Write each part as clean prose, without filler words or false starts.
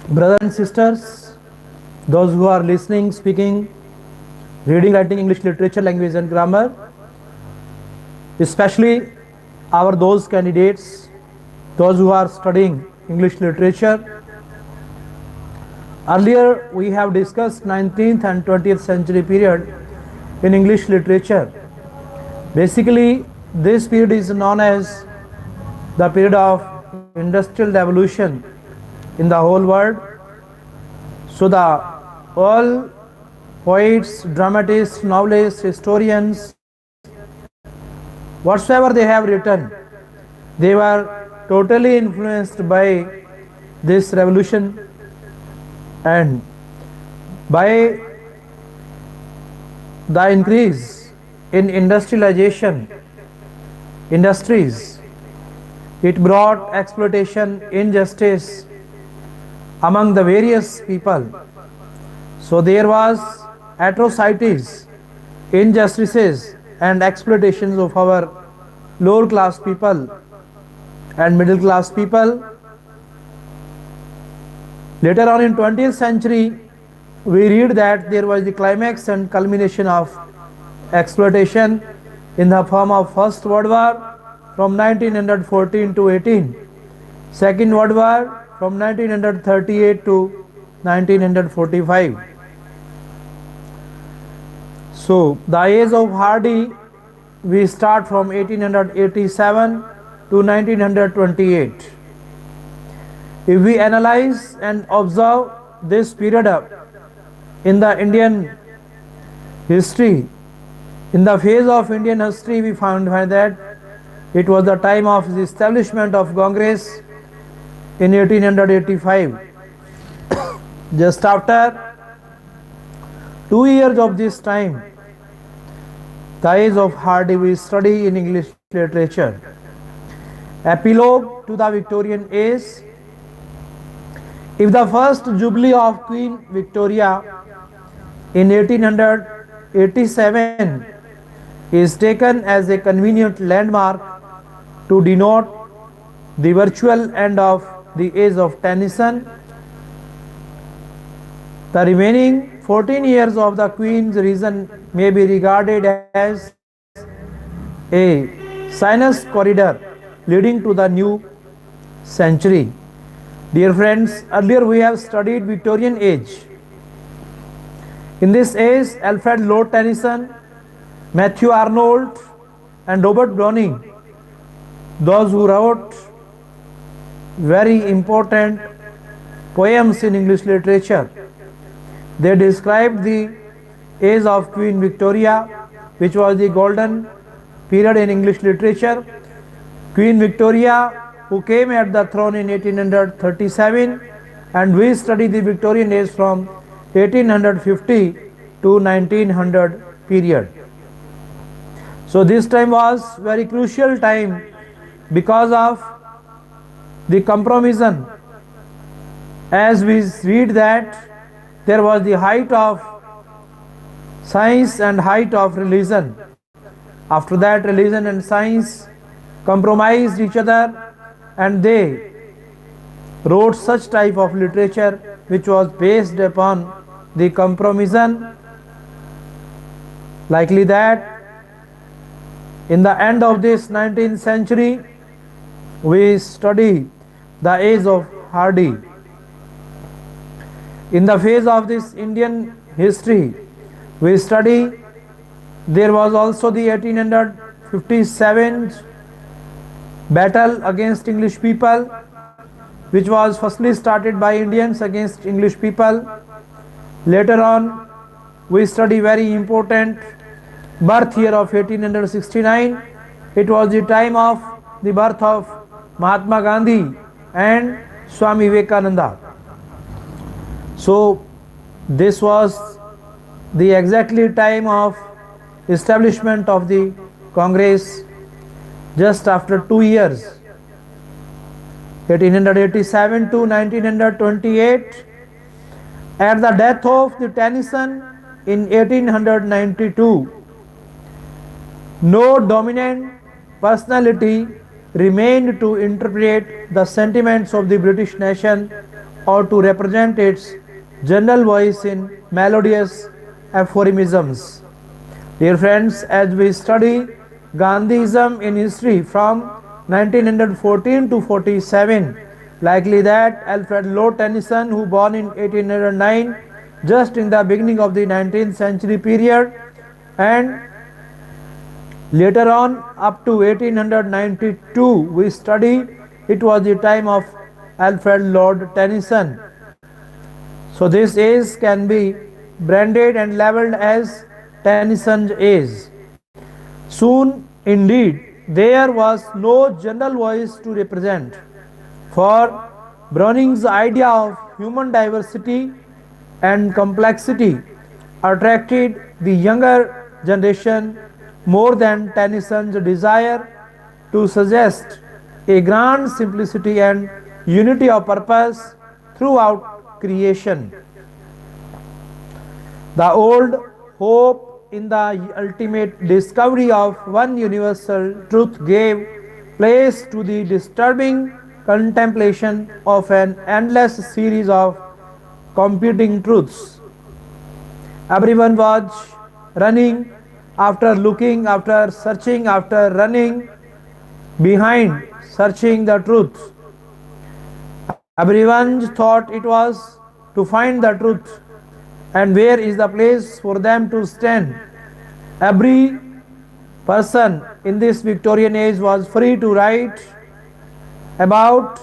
Brothers and sisters, those who are listening, speaking, reading, writing English literature, language and grammar, especially our those candidates, those who are studying English literature. Earlier we have discussed 19th and 20th century period in English literature. Basically, this period is known as the period of industrial revolution in the whole world. So the all poets, dramatists, novelists, historians, whatsoever they have written, they were totally influenced by this revolution, and by the increase in industrialization, industries, it brought exploitation, injustice among the various people. So there was atrocities, injustices and exploitations of our lower class people and middle class people. Later on in 20th century, we read that there was the climax and culmination of exploitation in the form of First World War from 1914 to 18, Second World War from 1938 to 1945. So the age of Hardy, we start from 1887 to 1928. If we analyze and observe this period in the Indian history, in the phase of Indian history, we find that it was the time of the establishment of Congress in 1885. Just after 2 years of this time, the age of Hardy, we study in English literature. Epilogue to the Victorian age. If the first jubilee of Queen Victoria in 1887 is taken as a convenient landmark to denote the virtual end of the age of Tennyson, the remaining 14 years of the Queen's reign may be regarded as a sinus corridor leading to the new century. Dear friends, earlier we have studied Victorian age. In this age, Alfred Lord Tennyson, Matthew Arnold and Robert Browning, those who wrote very important poems in English literature, they described the age of Queen Victoria, which was the golden period in English literature. Queen Victoria, who came at the throne in 1837, and we study the Victorian age from 1850 to 1900 period. So this time was very crucial time because of the compromission. As we read that there was the height of science and height of religion. After that, religion and science compromised each other, and they wrote such type of literature which was based upon the compromission. Likely that in the end of this 19th century, we study the age of Hardy. In the phase of this Indian history, we study there was also the 1857 battle against English people, which was firstly started by Indians against English people. Later on, we study very important birth year of 1869. It was the time of the birth of Mahatma Gandhi and Swami Vivekananda. So this was the exactly time of establishment of the Congress, just after 2 years, 1887 to 1928. At the death of the Tennyson in 1892, no dominant personality remained to interpret the sentiments of the British nation or to represent its general voice in melodious aphorisms. Dear friends, as we study Gandhism in history from 1914 to 47, likely that Alfred Lord Tennyson, who born in 1809, just in the beginning of the 19th century period, and later on up to 1892, we study it was the time of Alfred Lord Tennyson. So this age can be branded and labeled as Tennyson's age. Soon, indeed, there was no general voice to represent, for Browning's idea of human diversity and complexity attracted the younger generation more than Tennyson's desire to suggest a grand simplicity and unity of purpose throughout creation. The old hope in the ultimate discovery of one universal truth gave place to the disturbing contemplation of an endless series of competing truths. Everyone was running after looking, after searching, after running behind, searching the truth. Everyone thought it was to find the truth, and where is the place for them to stand. Every person in this Victorian age was free to write about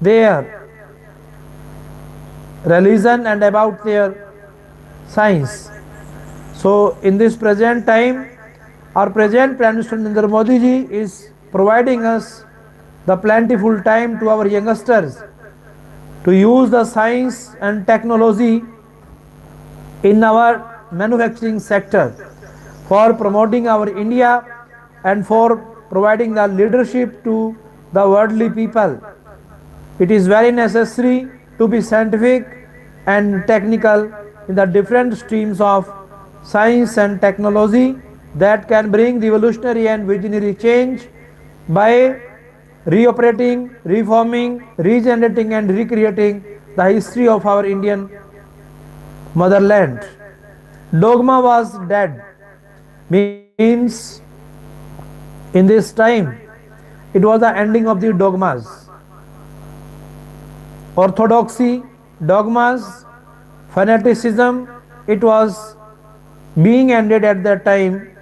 their religion and about their science. So in this present time, our present Prime Minister Narendra Modi ji is providing us the plentiful time to our youngsters to use the science and technology in our manufacturing sector for promoting our India and for providing the leadership to the worldly people. It is very necessary to be scientific and technical in the different streams of science and technology that can bring revolutionary and visionary change by reoperating, reforming, regenerating and recreating the history of our Indian motherland. Dogma was dead, means in this time it was the ending of the dogmas. Orthodoxy, dogmas, fanaticism, it was being ended at that time.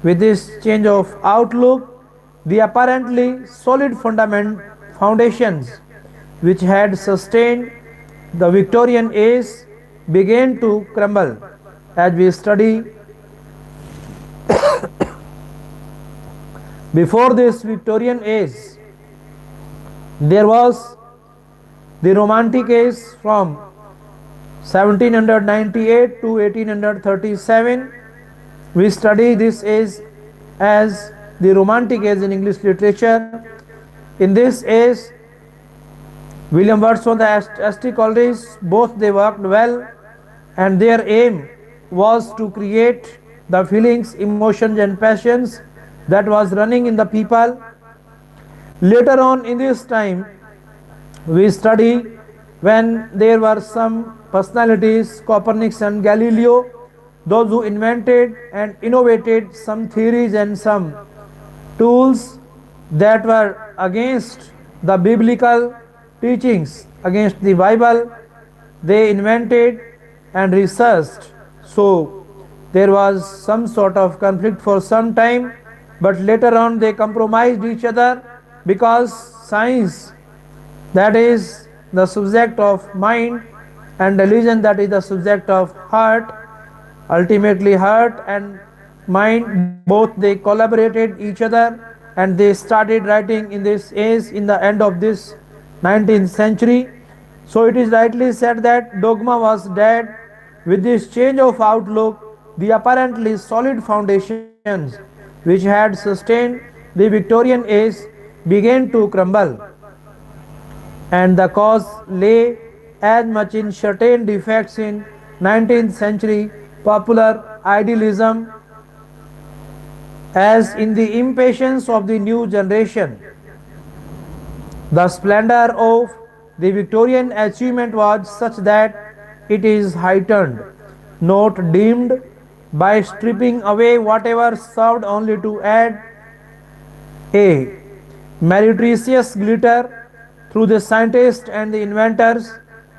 With this change of outlook, the apparently solid foundations which had sustained the Victorian age began to crumble. As we study, before this Victorian age, there was the Romantic age from 1798 to 1837. We study this age as the Romantic age in English literature. In this age, William Wordsworth and S.T. Coleridge, both they worked well, and their aim was to create the feelings, emotions and passions that was running in the people. Later on in this time, we study when there were some personalities, Copernicus and Galileo, those who invented and innovated some theories and some tools that were against the biblical teachings, against the Bible. They invented and researched. So there was some sort of conflict for some time, but later on they compromised each other, because science, that is the subject of mind, and religion, that is the subject of heart. Ultimately heart and mind, both they collaborated each other, and they started writing in this age in the end of this 19th century. So it is rightly said that dogma was dead. With this change of outlook, the apparently solid foundations which had sustained the Victorian age began to crumble, and the cause lay as much in certain defects in 19th century popular idealism as in the impatience of the new generation. The splendor of the Victorian achievement was such that it is heightened, not dimmed, by stripping away whatever served only to add a meretricious glitter through the scientists and the inventors.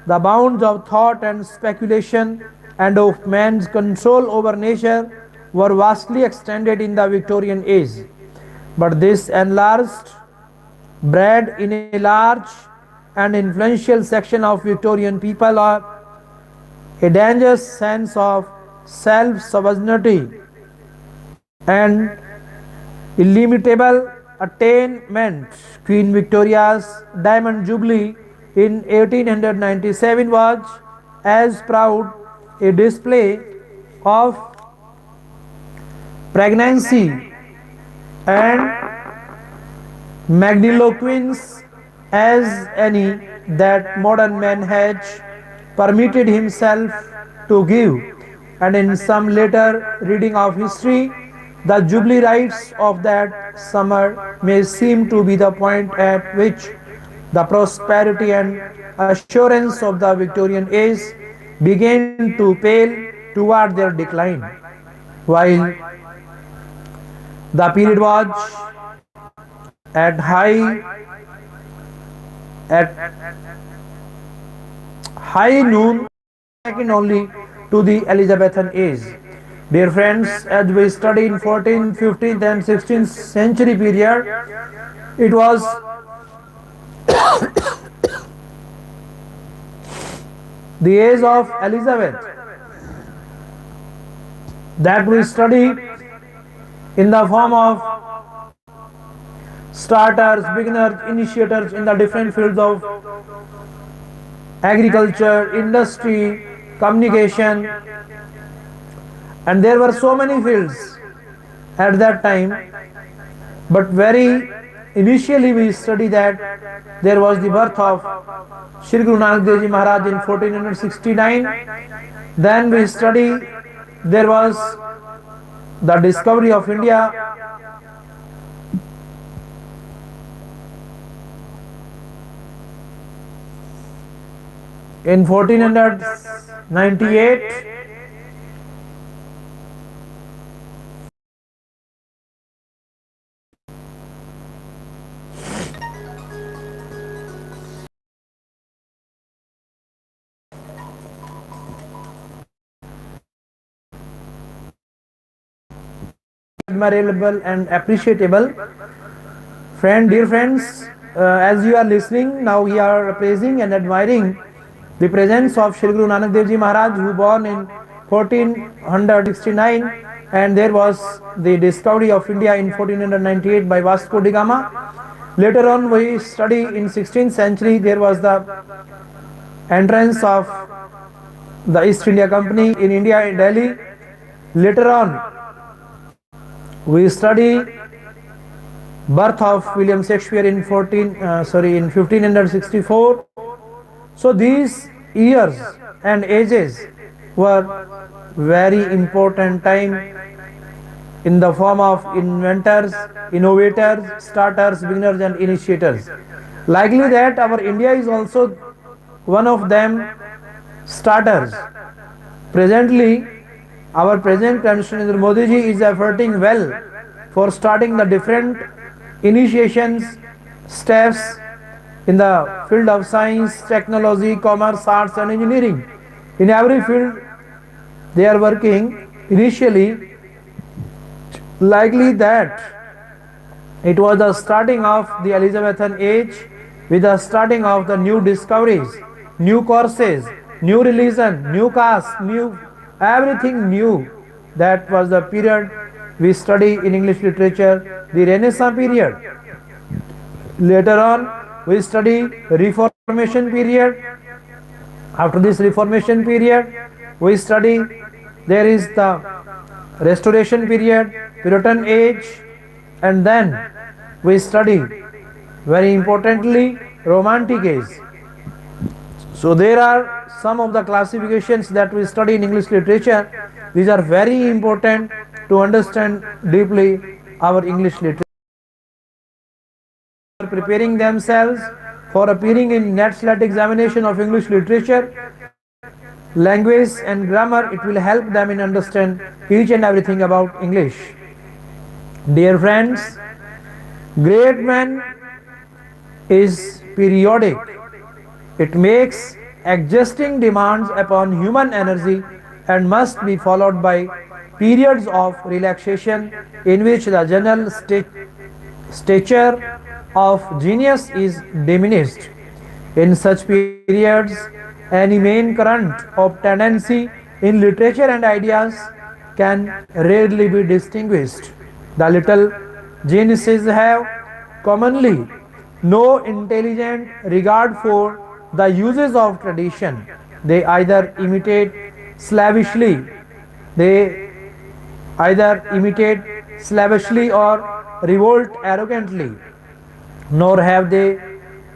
The bounds of thought and speculation and of man's control over nature were vastly extended in the Victorian age. But this enlarged bred in a large and influential section of Victorian people a dangerous sense of self-sovereignty and illimitable attainment. Queen Victoria's Diamond Jubilee in 1897 was as proud a display of pregnancy and magniloquence as any that modern man has permitted himself to give, and in some later reading of history, the jubilee rites of that summer may seem to be the point at which the prosperity and assurance of the Victorian age began to pale toward their decline, while the period was at high noon, second only to the Elizabethan age. Dear friends, as we study in 14th, 15th and 16th century period, it was the age of Elizabeth that we study in the form of starters, beginners, initiators in the different fields of agriculture, industry, communication, and there were so many fields at that time. But very initially we study that there was the birth of Shri Guru Nanak Dev Ji Maharaj in 1469. Then we study there was the discovery of India. In 1498, admirable and appreciable. Dear friends, as you are listening, now we are praising and admiring the presence of Shri Guru Nanak Dev Ji Maharaj, who born in 1469, and there was the discovery of India in 1498 by Vasco da Gama. Later on we study in 16th century there was the entrance of the East India Company in India in Delhi. Later on we study birth of William Shakespeare in 1564. So these years and ages were very important time in the form of inventors, innovators, starters, beginners and initiators. Likely that our India is also one of them starters. Presently, our President Mr. Modi ji is efforting well for starting the different initiations, steps in the field of science, technology, commerce, arts and engineering. In every field they are working initially. Likely that it was the starting of the Elizabethan age with the starting of the new discoveries, new courses, new religion, new caste, new everything new. That was the period we study in English literature, the Renaissance period. Later on we study Reformation period. After this Reformation period we study there is the Restoration period, Puritan age, and then we study very importantly Romantic age. So there are some of the classifications that we study in English literature. These are very important to understand deeply our English literature. Preparing themselves for appearing in net SLAT examination of English literature, language and grammar. It will help them in understand each and everything about English. Dear friends, great man is periodic. It makes exhausting demands upon human energy and must be followed by periods of relaxation in which the general stature of genius is diminished. In such periods, any main current of tendency in literature and ideas can rarely be distinguished. The little geniuses have commonly no intelligent regard for the uses of tradition. They either imitate slavishly, they either imitate slavishly or revolt arrogantly, nor have they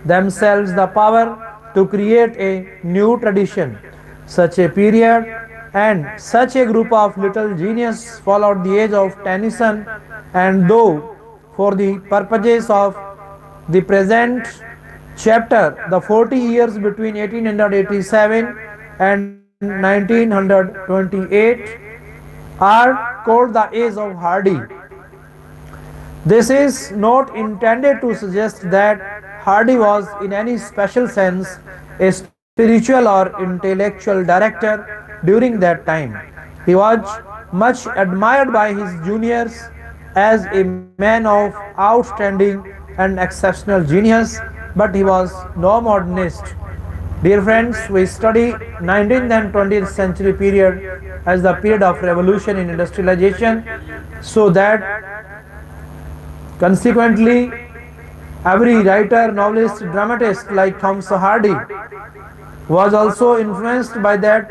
themselves the power to create a new tradition. Such a period and such a group of little genius followed the age of Tennyson, and though for the purposes of the present chapter, the 40 years between 1887 and 1928 are called the age of Hardy. This is not intended to suggest that Hardy was in any special sense a spiritual or intellectual director during that time. He was much admired by his juniors as a man of outstanding and exceptional genius, but he was no modernist. Dear friends, we study 19th and 20th century period as the period of revolution in industrialization, so that consequently every writer, novelist, dramatist like Thomas Hardy was also influenced by that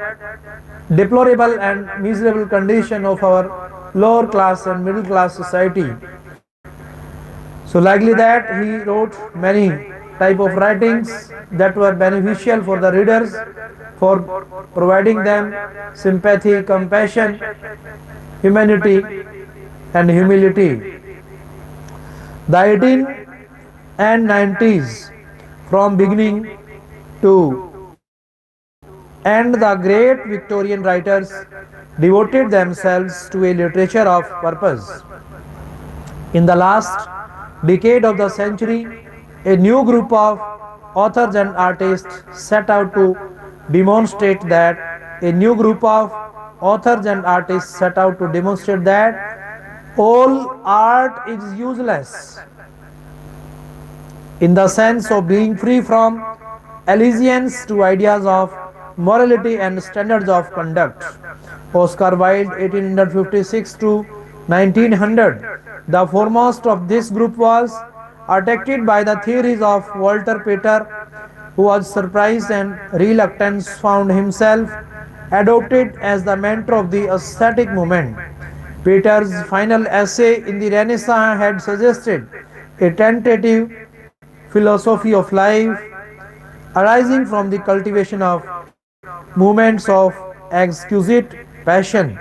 deplorable and miserable condition of our lower class and middle class society. So likely that he wrote many type of writings that were beneficial for the readers, for providing them sympathy, compassion, humanity and humility. The 18 and 90s, from beginning to end, the great Victorian writers devoted themselves to a literature of purpose. In the last decade of the century, a new group of authors and artists set out to demonstrate that a new group of authors and artists set out to demonstrate that all art is useless in the sense of being free from allegiance to ideas of morality and standards of conduct. Oscar Wilde, 1856 to 1900, the foremost of this group, was attracted by the theories of Walter Pater, who was surprised and reluctant found himself adopted as the mentor of the aesthetic movement. Pater's final essay in the Renaissance had suggested a tentative philosophy of life arising from the cultivation of movements of exquisite passion.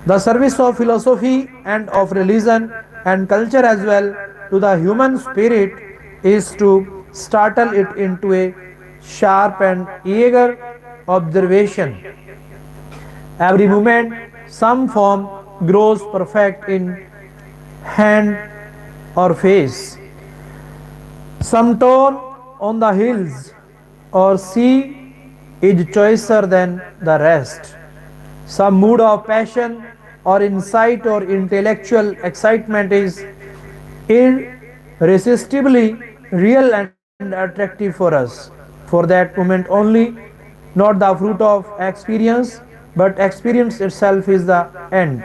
The service of philosophy and of religion and culture as well to the human spirit is to startle it into a sharp and eager observation. Every moment, some form grows perfect in hand or face. Some tone on the hills or sea is choicer than the rest. Some mood of passion or insight or intellectual excitement is irresistibly real and attractive for us, for that moment only, not the fruit of experience, but experience itself is the end.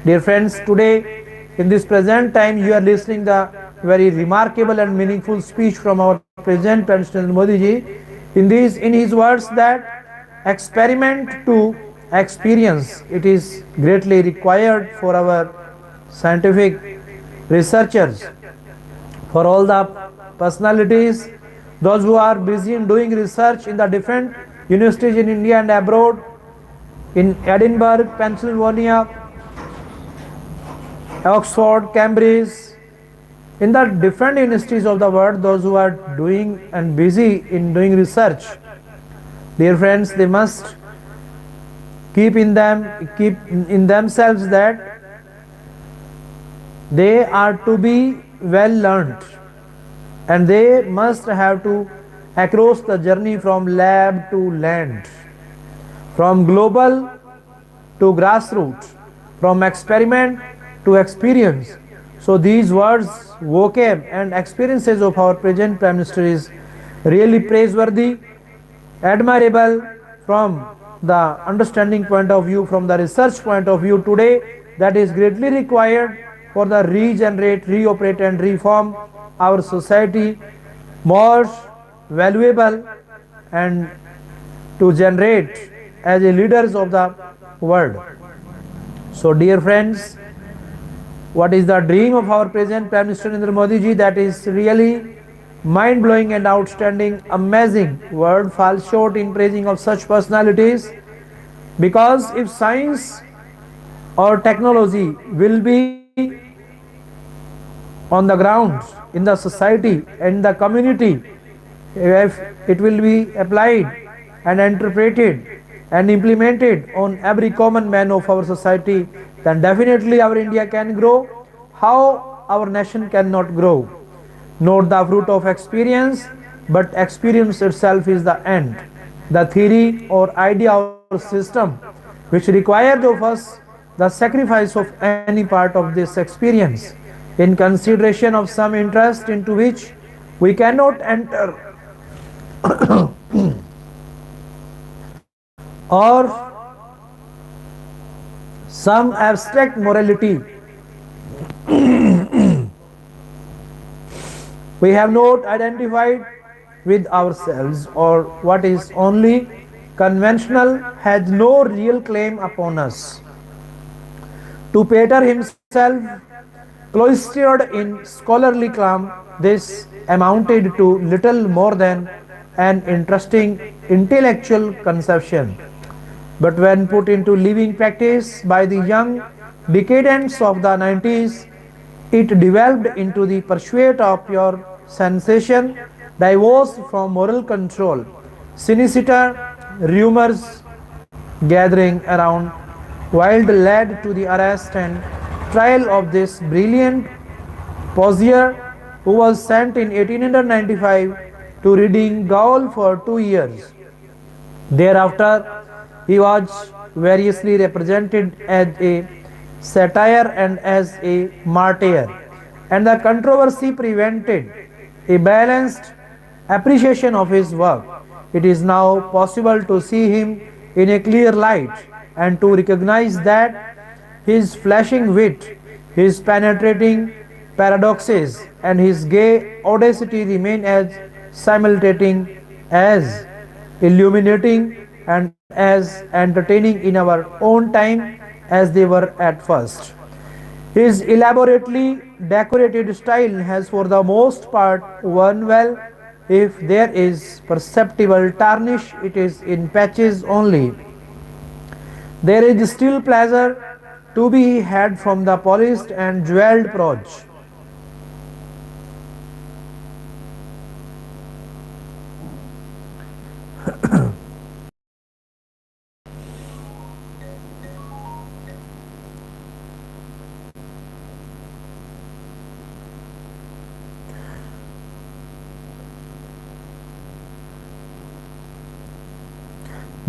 Dear friends, today in this present time you are listening the very remarkable and meaningful speech from our President President Modi ji. In his words that experiment to experience, it is greatly required for our scientific researchers, for all the personalities, those who are busy in doing research in the different universities in India and abroad, in Edinburgh, Pennsylvania, Oxford, Cambridge, In the different universities of the world, those who are doing and busy in doing research, dear friends, they must keep in themselves that they are to be well learnt, and they must have to across the journey from lab to land, from global to grassroots, from experiment to experience. So these words, vocab and experiences of our present Prime Minister is really praiseworthy, admirable from the understanding point of view, from the research point of view today, that is greatly required for the regenerate, reoperate and reform our society more valuable and to generate as a leaders of the world. So dear friends, what is the dream of our present Prime Minister Narendra Modi ji? That is really mind blowing and outstanding, amazing. Word falls short in praising of such personalities, because if science or technology will be on the ground in the society and the community, if it will be applied and interpreted and implemented on every common man of our society, then definitely our India can grow. How our nation cannot grow? Not the fruit of experience, but experience itself is the end. The theory or idea or system which requires of us the sacrifice of any part of this experience in consideration of some interest into which we cannot enter, or some abstract morality we have not identified with ourselves, or what is only conventional has no real claim upon us. To Peter himself, cloistered in scholarly calm, this amounted to little more than an interesting intellectual conception. But when put into living practice by the young decadents of the 90s, it developed into the pursuit of pure sensation, divorced from moral control. Sinister rumors gathering around wild led to the arrest and trial of this brilliant poseur, who was sent in 1895 to Reading Gaol for 2 years. Thereafter, he was variously represented as a satire and as a martyr, and the controversy prevented a balanced appreciation of his work. It is now possible to see him in a clear light and to recognize that his flashing wit, his penetrating paradoxes, and his gay audacity remain as simultaneous, as illuminating, and as entertaining in our own time as they were at first. His elaborately decorated style has for the most part worn well. If there is perceptible tarnish, it is in patches only. There is still pleasure to be had from the polished and jeweled prose.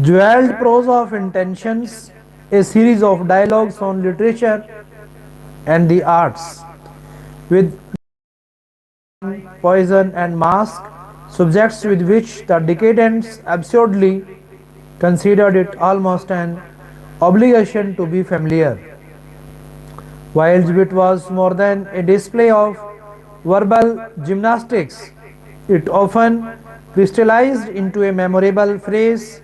Jeweled prose of intentions, a series of dialogues on literature and the arts, with poison and mask, subjects with which the decadents absurdly considered it almost an obligation to be familiar. While it was more than a display of verbal gymnastics, it often crystallized into a memorable phrase,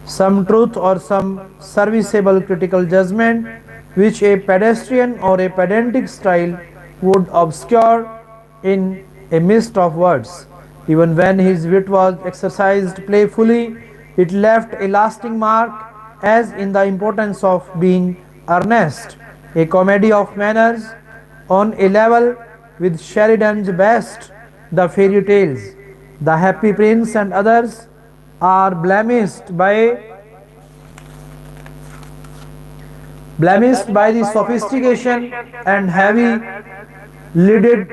some truth or some serviceable critical judgment, which a pedestrian or a pedantic style would obscure in a mist of words. Even when his wit was exercised playfully, it left a lasting mark, as in the importance of being earnest, a comedy of manners on a level with Sheridan's best, the fairy tales. The Happy Prince and others are blemished by the sophistication and heavy lidded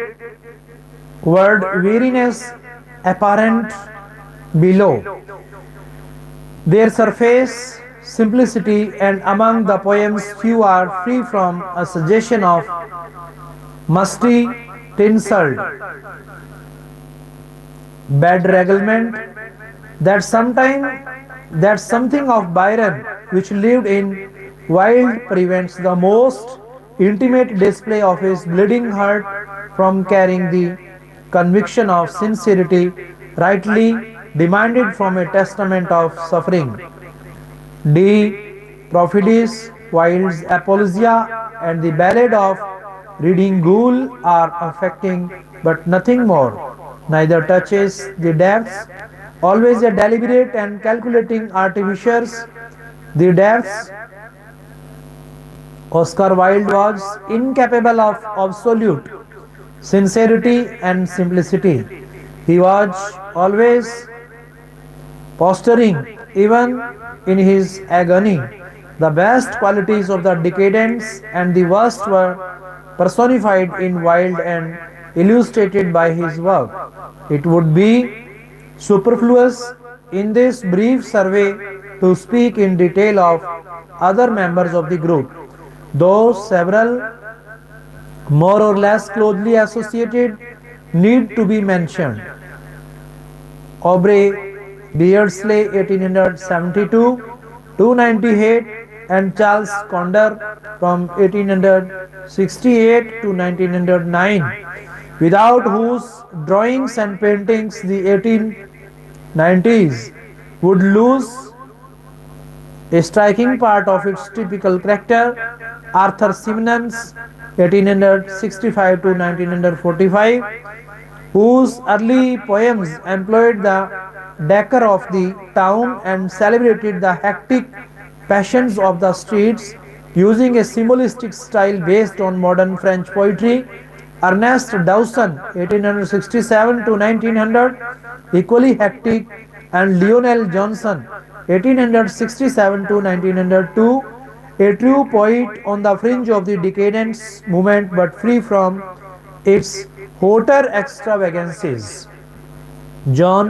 word weariness apparent below. Their surface simplicity, and among the poems few are free from a suggestion of musty tinselled bedragglement that sometime that something of Byron which lived in wild prevents the most intimate display of his bleeding heart from carrying the conviction of sincerity rightly demanded from a testament of suffering. D. Prophetess Wilde's Apologia and the Ballad of Reading Ghoul are affecting but nothing more. Neither touches the depths, always a deliberate and calculating artificers. The depths Oscar Wilde was incapable of absolute sincerity and simplicity. He was always posturing, even in his agony. The best qualities of the decadents and the worst were personified in Wilde and illustrated by his work. It would be superfluous in this brief survey to speak in detail of other members of the group, though several more or less closely associated need to be mentioned. Aubrey Beardsley 1872 298 and Charles Conder from 1868 to 1909, without whose drawings and paintings the 1890s would lose a striking part of its typical character. Arthur Simmons 1865 to 1945, whose early poems employed the decor of the town and celebrated the hectic passions of the streets using a symbolistic style based on modern French poetry. Ernest Dowson 1867 to 1900, equally hectic, and Lionel Johnson 1867 to 1902, a true poet on the fringe of the decadence movement but free from its hotter extravagances. John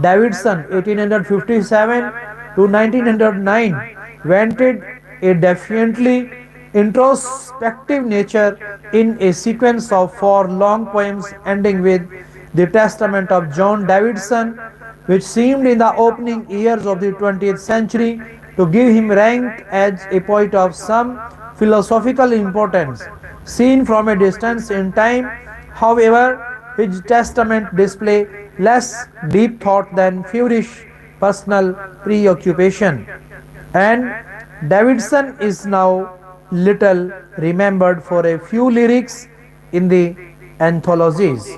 Davidson 1857 to 1909 vented a defiantly introspective nature in a sequence of four long poems ending with the Testament of John Davidson, which seemed in the opening years of the 20th century to give him rank as a poet of some philosophical importance. Seen from a distance in time, however, his testament display less deep thought than feverish personal preoccupation. And Davidson is now little remembered for a few lyrics in the anthologies.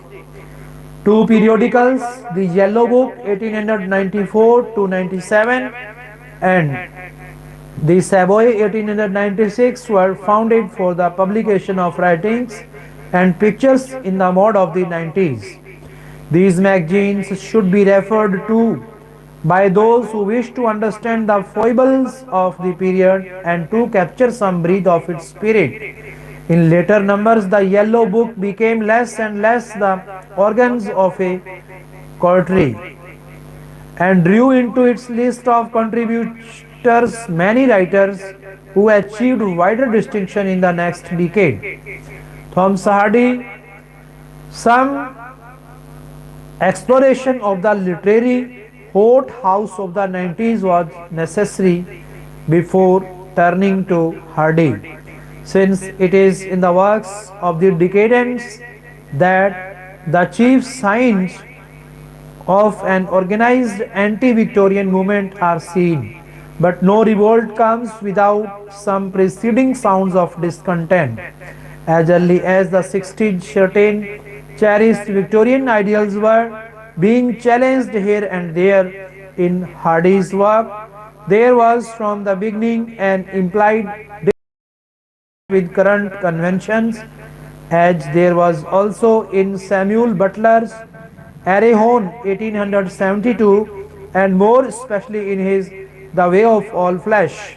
Two periodicals, the Yellow Book 1894 to 97 and the Savoy 1896, were founded for the publication of writings and pictures in the mode of the 90s. These magazines should be referred to by those who wish to understand the foibles of the period and to capture some breath of its spirit. In later numbers, the Yellow Book became less and less the organs of a coterie and drew into its list of contributors many writers who achieved wider distinction in the next decade. Thomas Hardy, some exploration of the literary hothouse of the 90s was necessary before turning to Hardy, since it is in the works of the decadents that the chief signs of an organized anti-Victorian movement are seen. But no revolt comes without some preceding sounds of discontent. As early as the 60s, certain cherished Victorian ideals were being challenged here and there. In Hardy's work, there was from the beginning an implied with current conventions as there was also in Samuel Butler's Arrowhon 1872, and more especially in his The Way of All Flesh.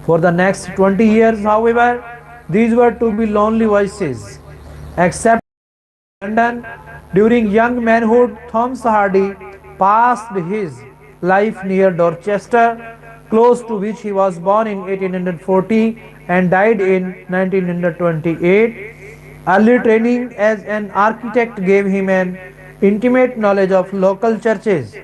For the next 20 years, however, these were to be lonely voices. Except London, during young manhood, Thomas Hardy passed his life near Dorchester, close to which he was born in 1840 and died in 1928. Early training as an architect gave him an intimate knowledge of local churches,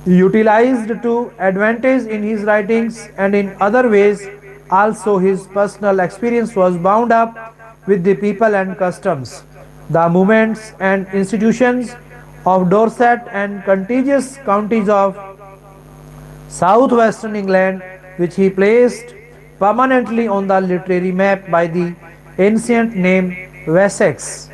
utilized to advantage in his writings and in other ways. Also, his personal experience was bound up with the people and customs, the movements and institutions of Dorset and contiguous counties of southwestern England, which he placed permanently on the literary map by the ancient name Wessex.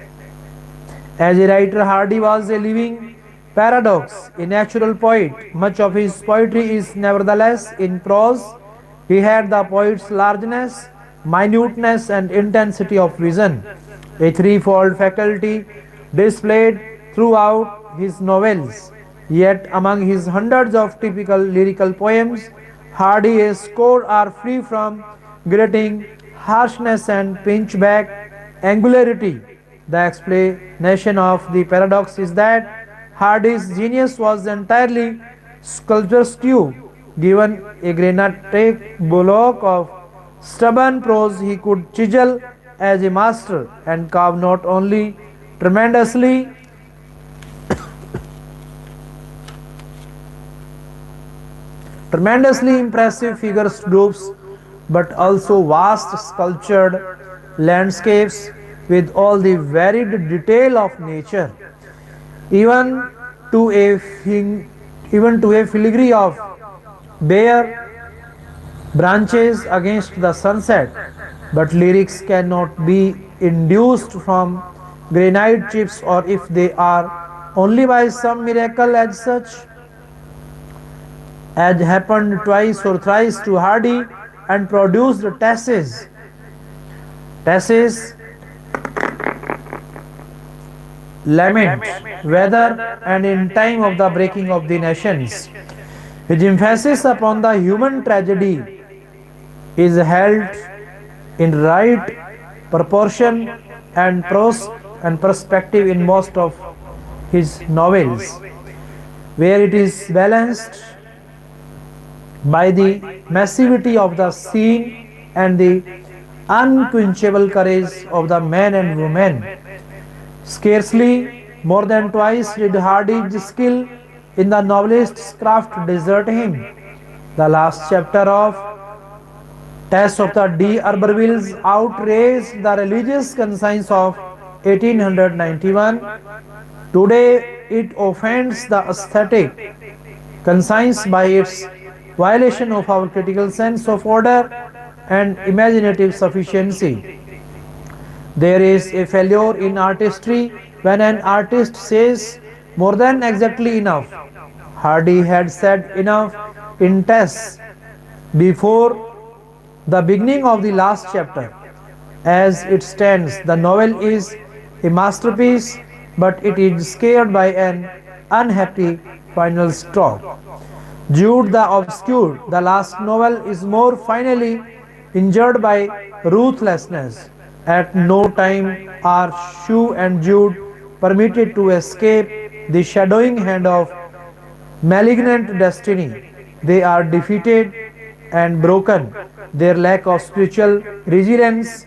As a writer, Hardy was a living paradox, a natural poet. Much of his poetry is nevertheless in prose. He had the poet's largeness, minuteness, and intensity of vision, a threefold faculty displayed throughout his novels. Yet, among his hundreds of typical lyrical poems, hardly a score are free from grating harshness and pinchback angularity. The explanation of the paradox is that Hardy's genius was entirely sculpturesque. Given a granitic block of stubborn prose, he could chisel as a master and carve not only tremendously tremendously impressive figures groups, but also vast sculptured landscapes with all the varied detail of nature, even to a filigree of bare branches against the sunset. But lyrics cannot be induced from granite chips, or if they are, only by some miracle as such as happened twice or thrice to Hardy and produced Tasse's lament, whether and in time of the breaking of the nations. His emphasis upon the human tragedy is held in right proportion and prose and perspective in most of his novels, where it is balanced by the massivity of the scene and the unquenchable courage of the men and women. Scarcely more than twice did Hardy's skill in the novelist's craft desert him. The last chapter of Tess of the D'Urbervilles outraged the religious conscience of 1891. Today it offends the aesthetic conscience by its violation of our critical sense of order and imaginative sufficiency. There is a failure in artistry when an artist says more than exactly enough. Hardy had said enough in Tess before the beginning of the last chapter. As it stands, the novel is a masterpiece, but it is scared by an unhappy final stop. Jude the Obscure, the last novel, is more finally injured by ruthlessness. At no time are Shue and Jude permitted to escape the shadowing hand of malignant destiny. They are defeated and broken. Their lack of spiritual resilience,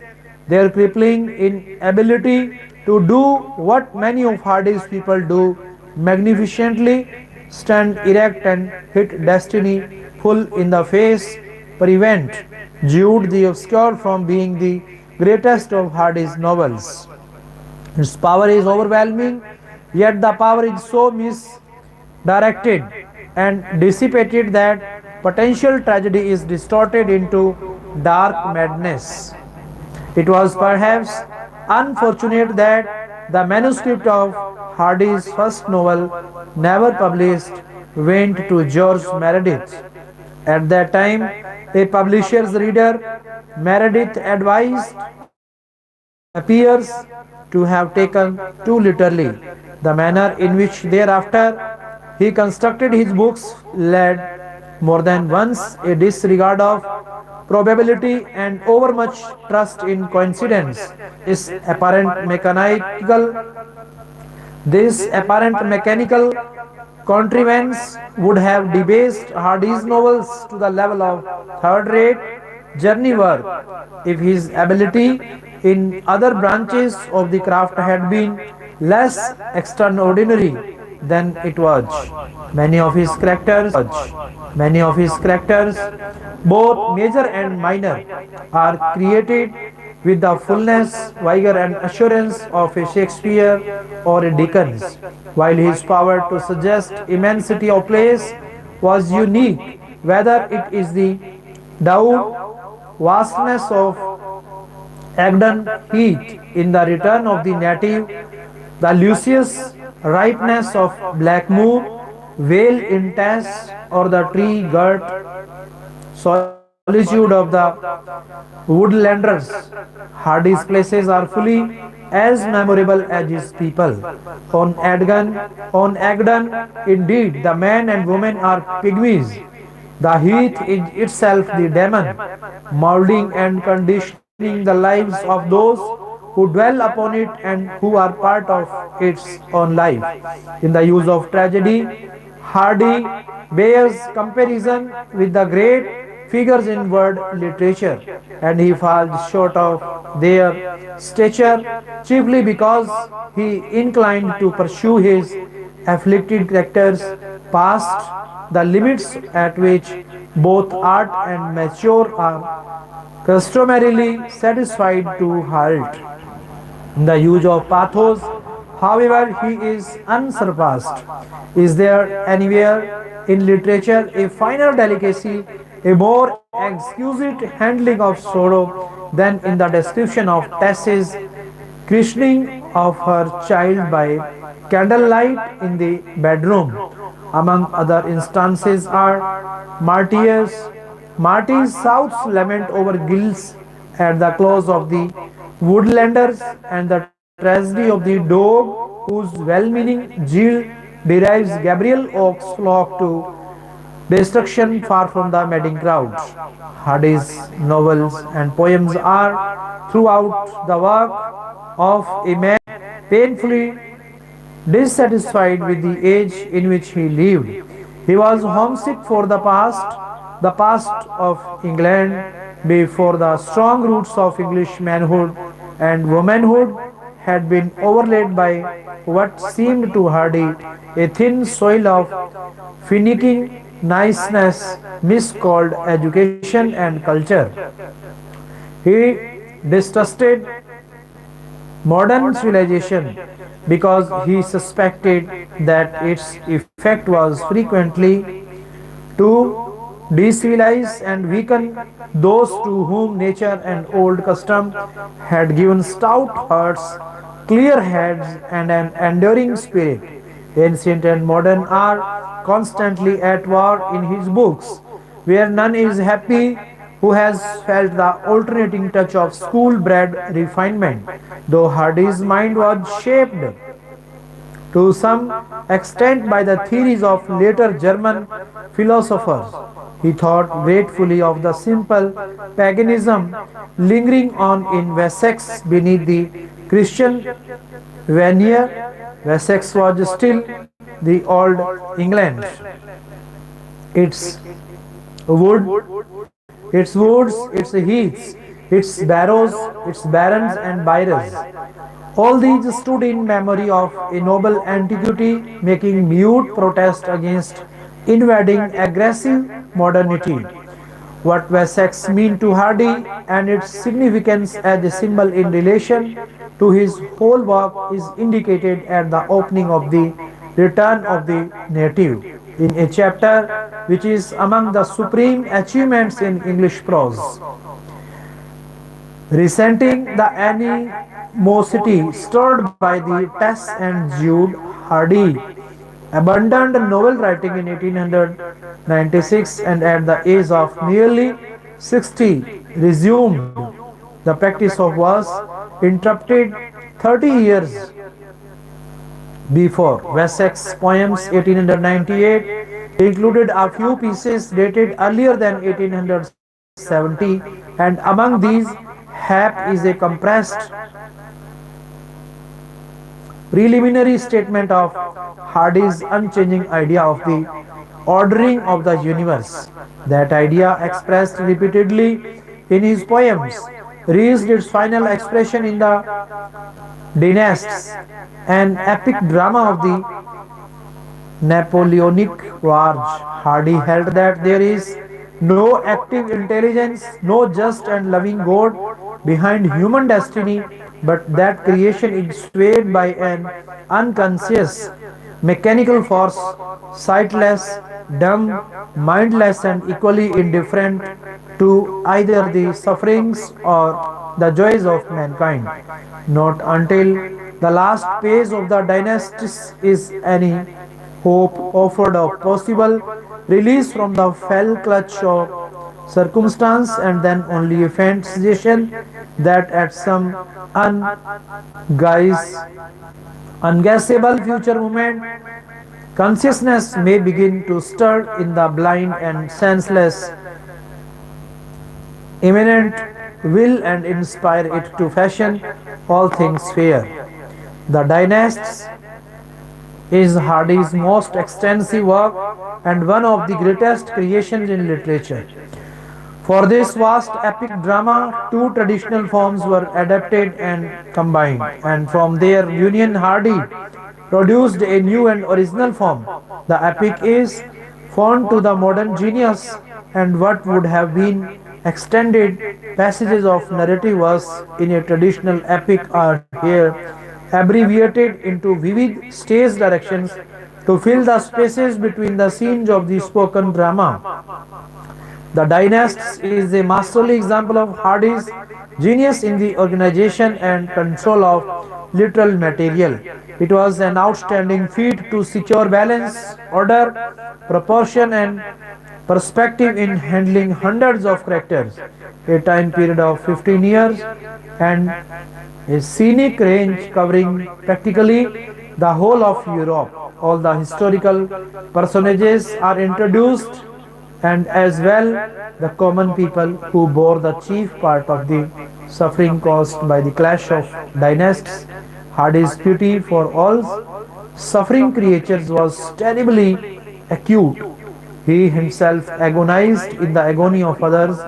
their crippling inability to do what many of Hardy's people do magnificently, stand erect and hit destiny full in the face, prevent Jude the Obscure from being the greatest of Hardy's novels. Its power is overwhelming, yet the power is so misdirected and dissipated that potential tragedy is distorted into dark madness. It was perhaps unfortunate that the manuscript of Hardy's first novel, never published, went to George Meredith. At that time, a publisher's reader, Meredith advised appears to have taken too literally. The manner in which thereafter he constructed his books led more than once a disregard of probability and overmuch trust in coincidence. His apparent mechanical contrivance would have debased Hardy's novels to the level of third-rate journey work if his ability in other branches of the craft had been less extraordinary than it was. Many of his characters, both major and minor, are created with the fullness, vigor, and assurance of a Shakespeare or a Dickens, while his power to suggest immensity of place was unique, whether it is the Dow vastness of Agdon Heath in the return of the native, the luscious ripeness of Blackmoor, Vale in Tass, or the tree-girt solitude of the woodlanders. Hardy's places are fully as memorable as his people. On Agdon, indeed, the man and woman are pygmies. The heath is itself the demon, molding and conditioning the lives of those who dwell upon it and who are part of its own life. In the use of tragedy, Hardy bears comparison with the great figures in world literature, and he falls short of their stature chiefly because he inclined to pursue his afflicted characters past the limits at which both art and mature are customarily satisfied to halt. In the use of pathos, however, he is unsurpassed. Is there anywhere in literature a finer delicacy, a more exquisite handling of sorrow than in the description of Tess's christening of her child by candlelight in the bedroom? Among other instances are Marty's South's lament over Gills at the close of the Woodlanders and the tragedy of the dog whose well-meaning Jill derives Gabriel Oak's flock to destruction far from the madding crowds. Hardy's novels and poems are throughout the work of a man painfully dissatisfied with the age in which he lived. He was homesick for the past of England before the strong roots of English manhood and womanhood had been overlaid by what seemed to Hardy a thin soil of finicking niceness miscalled education and culture. He distrusted modern civilization because he suspected that its effect was frequently to decivilize and weaken those to whom nature and old custom had given stout hearts, clear heads, and an enduring spirit. Ancient and modern are constantly at war in his books, where none is happy who has felt the alternating touch of school-bred refinement. Though Hardy's mind was shaped to some extent by the theories of later German philosophers, he thought gratefully of the simple paganism lingering on in Wessex beneath the Christian veneer. Wessex was still the old England. Its woods, its heaths, its barrows, its barons and byres. All these stood in memory of a noble antiquity, making mute protest against invading aggressive modernity. What Wessex meant to Hardy and its significance as a symbol in relation to his whole work is indicated at the opening of the Return of the Native, in a chapter which is among the supreme achievements in English prose. Resenting the animosity stirred by the Tess and Jude, Hardy abandoned novel writing in 1896 and at the age of nearly 60 resumed the practice of verse. interrupted 30 years before. Wessex poems 1898 included a few pieces dated earlier than 1870, and among these, Hap is a compressed preliminary statement of Hardy's unchanging idea of the ordering of the universe. That idea, expressed repeatedly in his poems, reached its final expression in the Dynasts, an epic drama of the Napoleonic Wars. Hardy held that there is no active intelligence, no just and loving God behind human destiny, but that creation is swayed by an unconscious mechanical force, sightless, dumb, mindless, and equally indifferent to either the sufferings or the joys of mankind. Not until the last page of the Dynasties is any hope offered of possible release from the fell clutch of circumstance, and then only a faint suggestion that at some unguise, unguessable future moment, consciousness may begin to stir in the blind and senseless immanent will and inspire it to fashion all things fair. The Dynasts is Hardy's most extensive work and one of the greatest creations in literature. For this vast epic drama, two traditional forms were adapted and combined, and from their union, Hardy produced a new and original form. The epic is found to the modern genius, and what would have been extended passages of narrative verse in a traditional epic are here abbreviated into vivid stage directions to fill the spaces between the scenes of the spoken drama. The Dynasts is a masterly example of Hardy's genius in the organization and control of literal material. It was an outstanding feat to secure balance, order, proportion, and perspective in handling hundreds of characters, a time period of 15 years, and a scenic range covering practically the whole of Europe. All the historical personages are introduced, and as well the common people who bore the chief part of the suffering caused by the clash of dynasties. Hardy's pity for all suffering creatures was terribly acute. He himself agonized in the agony of others,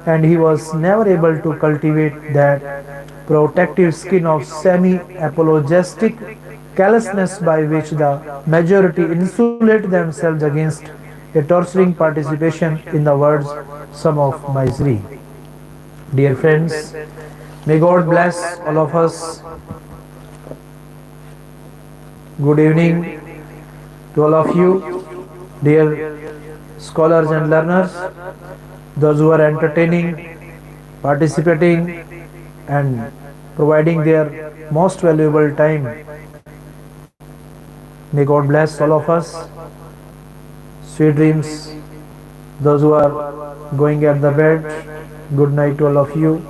and he was never able to cultivate that protective skin of semi-apologetic callousness by which the majority insulate themselves against a torturing participation in the world's sum of misery. Dear friends, may God bless all of us. Good evening to all of you, dear scholars and learners, those who are entertaining, participating, and providing their most valuable time. May God bless all of us. Sweet dreams. Those who are going at the bed, good night to all of you.